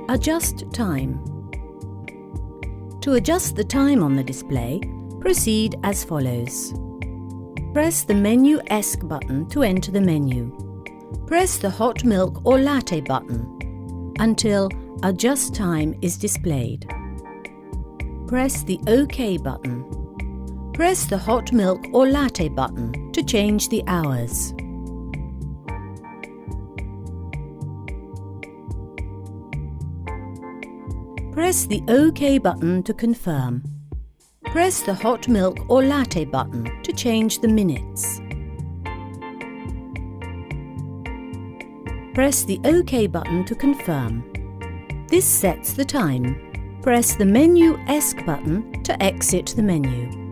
Adjust time. To adjust the time on the display, proceed as follows. Press the Menu ESC button to enter the menu. Press the hot milk or latte button until Adjust Time is displayed. Press the OK button. Press the hot milk or latte button to change the hours. Press the OK button to confirm. Press the hot milk or latte button to change the minutes. Press the OK button to confirm. This sets the time. Press the Menu ESC button to exit the menu.